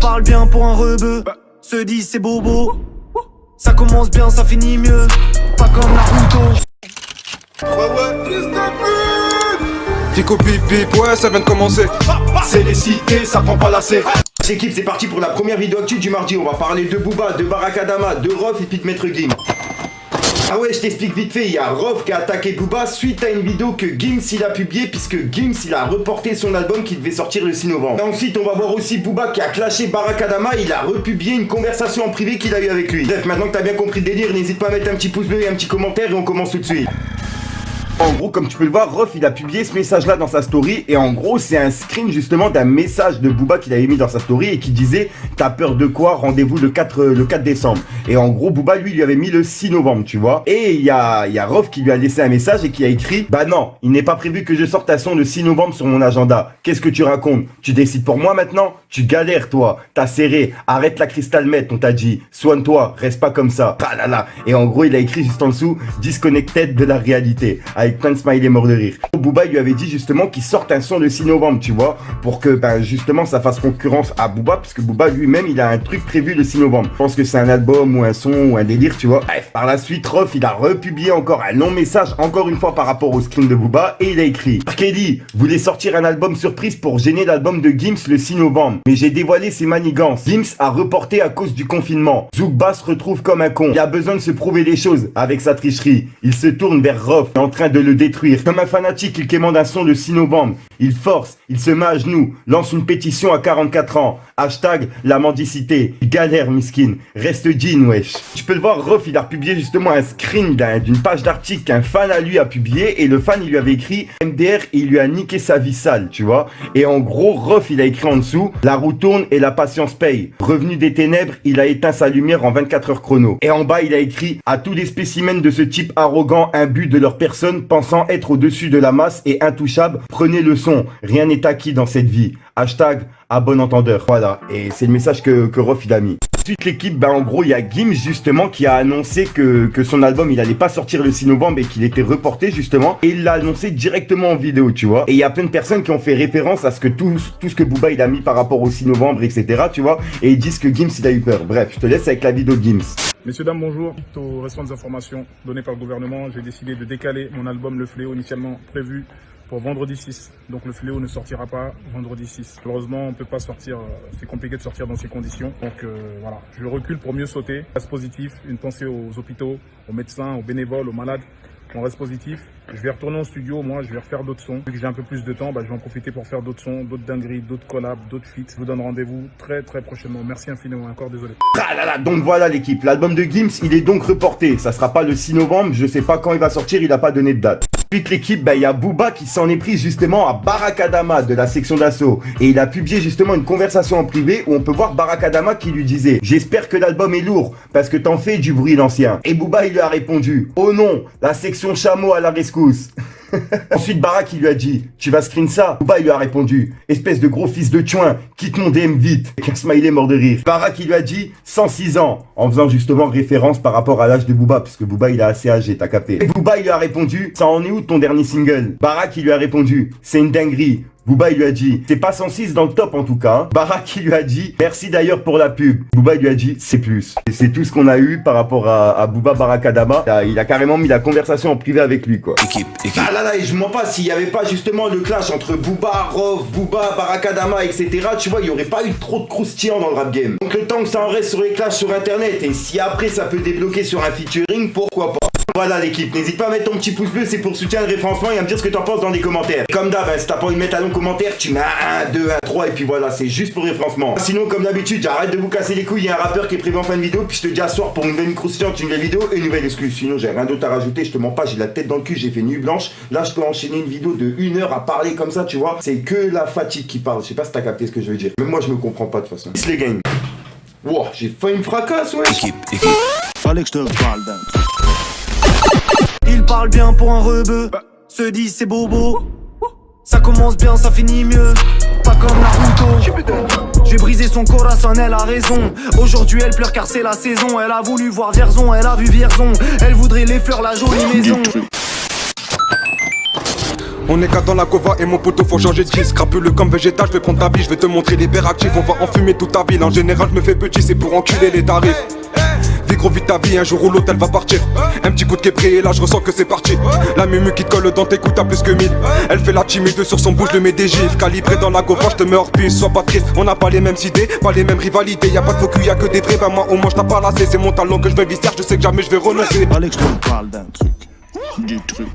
parle bien pour un rebeu. Se dit c'est bobo. Ça commence bien, ça finit mieux. Pas comme Naruto. Fico pip, ouais, ça vient de commencer. C'est les cités, ça prend pas la C. L'équipe, c'est parti pour la première vidéo actu du mardi. On va parler de Booba, de Barakadama, de Rof et puis de Maître Gims. Ah ouais, je t'explique vite fait, il y a Rof qui a attaqué Booba suite à une vidéo que Gims il a publiée, puisque Gims il a reporté son album qui devait sortir le 6 novembre. Et ensuite on va voir aussi Booba qui a clashé Barakadama, il a republié une conversation en privé qu'il a eu avec lui. Bref, maintenant que t'as bien compris le délire, n'hésite pas à mettre un petit pouce bleu et un petit commentaire et on commence tout de suite. En gros, comme tu peux le voir, Rof il a publié ce message là dans sa story et en gros c'est un screen justement d'un message de Booba qu'il avait mis dans sa story et qui disait t'as peur de quoi, rendez-vous le 4 décembre. Et en gros Booba lui avait mis le 6 novembre, tu vois. Et il y a Rof qui lui a laissé un message et qui a écrit bah non, il n'est pas prévu que je sorte un son le 6 novembre sur mon agenda. Qu'est-ce que tu racontes? Tu décides pour moi maintenant? Tu galères toi, t'as serré, arrête la cristal meth, on t'a dit, soigne-toi, reste pas comme ça. Ah là là. Et en gros il a écrit juste en dessous disconnected de la réalité avec plein de smiley mort de rire. Booba lui avait dit justement qu'il sorte un son le 6 novembre, tu vois, pour que justement ça fasse concurrence à Booba, parce que Booba lui-même il a un truc prévu le 6 novembre. Je pense que c'est un album ou un son ou un délire, tu vois. Bref, par la suite Rof il a republié encore un long message, encore une fois par rapport au screen de Booba, et il a écrit Kelly voulait sortir un album surprise pour gêner l'album de Gims le 6 novembre, mais j'ai dévoilé ses manigances. Gims a reporté à cause du confinement. Zoukba se retrouve comme un con. Il a besoin de se prouver des choses avec sa tricherie. Il se tourne vers Rof, en train de le détruire. Comme un fanatique, il commande un son le 6 novembre. Il force, il se met à genoux, lance une pétition à 44 ans. Hashtag la mendicité. Il galère, miskin. Reste jean, wesh. Tu peux le voir, Rof, il a publié justement un screen d'une page d'article qu'un fan à lui a publié. Et le fan, il lui avait écrit MDR et il lui a niqué sa vie sale, tu vois. Et en gros, Rof, il a écrit en dessous la roue tourne et la patience paye. Revenu des ténèbres, il a éteint sa lumière en 24 heures chrono. Et en bas, il a écrit à tous les spécimens de ce type arrogant, imbu de leur personne, pensant être au-dessus de la masse et intouchable, prenez le son. Rien n'est acquis dans cette vie. Hashtag à bon entendeur. Voilà. Et c'est le message que Rof il a mis. Ensuite l'équipe, en gros il y a Gims justement qui a annoncé que son album il allait pas sortir le 6 novembre et qu'il était reporté justement. Et il l'a annoncé directement en vidéo, tu vois. Et il y a plein de personnes qui ont fait référence à ce que tout ce que Booba il a mis par rapport au 6 novembre, etc. Tu vois. Et ils disent que Gims il a eu peur. Bref, je te laisse avec la vidéo de Gims. Messieurs, dames, bonjour. Suite aux récentes informations données par le gouvernement, j'ai décidé de décaler mon album Le Fléau, initialement prévu pour vendredi 6. Donc le Fléau ne sortira pas vendredi 6. Malheureusement, on ne peut pas sortir, c'est compliqué de sortir dans ces conditions. Donc voilà, je recule pour mieux sauter. Reste positif, une pensée aux hôpitaux, aux médecins, aux bénévoles, aux malades. On reste positif. Je vais retourner au studio, moi, je vais refaire d'autres sons. Vu que j'ai un peu plus de temps, je vais en profiter pour faire d'autres sons, d'autres dingueries, d'autres collabs, d'autres feats. Je vous donne rendez-vous très très prochainement. Merci infiniment, encore désolé. Ah là là, donc voilà l'équipe, l'album de Gims, il est donc reporté. Ça sera pas le 6 novembre, je sais pas quand il va sortir, il a pas donné de date. Ensuite l'équipe, il y a Booba qui s'en est pris justement à Barakadama de la section d'assaut. Et il a publié justement une conversation en privé où on peut voir Barakadama qui lui disait « J'espère que l'album est lourd, parce que t'en fais du bruit l'ancien. » Et Booba il lui a répondu « Oh non, la section chameau à la rescousse. » Ensuite Barak il lui a dit tu vas screen ça? Booba il lui a répondu espèce de gros fils de chouin, quitte mon DM vite, avec un smiley mort de rire. Barak il lui a dit 106 ans, en faisant justement référence par rapport à l'âge de Booba, parce que Booba il est assez âgé, t'as capté. Et Booba il lui a répondu ça en est où ton dernier single? Barak il lui a répondu c'est une dinguerie. Booba il lui a dit c'est pas 106 dans le top en tout cas. Barak il lui a dit merci d'ailleurs pour la pub. Booba il lui a dit c'est plus. Et c'est tout ce qu'on a eu par rapport à Booba Barakadama. Il a carrément mis la conversation en privé avec lui quoi. Équipe. Ah là là, et je mens pas, s'il y avait pas justement le clash entre Booba, Rof, Booba, Barakadama, etc. Tu vois, il y aurait pas eu trop de croustillant dans le rap game. Donc le temps que ça en reste sur les clashs sur internet, et si après ça peut débloquer sur un featuring, pourquoi pas. Voilà l'équipe, n'hésite pas à mettre ton petit pouce bleu, c'est pour soutien le référencement et à me dire ce que t'en penses dans les commentaires. Comme d'hab, si t'as pas envie de mettre un long commentaire, tu mets un 1, 2, 1, 3 et puis voilà, c'est juste pour le référencement. Sinon, comme d'habitude, j'arrête de vous casser les couilles, il y a un rappeur qui est prévu en fin de vidéo, puis je te dis à soir pour une nouvelle croustillante, une nouvelle vidéo et une nouvelle excuse. Sinon, j'ai rien d'autre à rajouter, je te mens pas, j'ai la tête dans le cul, j'ai fait nuit blanche. Là, je peux enchaîner une vidéo de 1 heure à parler comme ça, tu vois. C'est que la fatigue qui parle, je sais pas si t'as capté ce que je veux dire. Même moi, je me comprends pas de toute façon. Les gang. Wow, j'ai failli me fracasser, ouais. Équipe. Fallait que je te parle d'un truc. Il parle bien pour un rebeu. Se dit c'est bobo. Ça commence bien, ça finit mieux. Pas comme Naruto. J'ai brisé son corazon, elle a raison. Aujourd'hui elle pleure car c'est la saison. Elle a voulu voir Vierzon, elle a vu Vierzon. Elle voudrait les fleurs, la jolie maison. On est qu'à dans la cova et mon poteau faut changer de disque. Crapuleux comme végétal, je vais prendre ta vie, je vais te montrer les verres actifs. On va enfumer toute ta ville, en général je me fais petit, c'est pour enculer les tarifs. Vis gros vite ta vie, un jour où l'autre elle va partir. Un petit coup de québré et là je ressens que c'est parti. La mumu qui te colle dans tes coups t'as plus que 1000. Elle fait la timide sur son bouche, je mets des gifs. Calibré dans la gauche, je te mets hors piste, sois pas triste. On n'a pas les mêmes idées, pas les mêmes rivalités. Y'a pas de faux cul, y'a que des vrais, ben moi au moins je t'ai pas lassé. C'est mon talent que je vais visser, je sais que jamais je vais renoncer. Fallait que je te parle d'un truc. Du truc.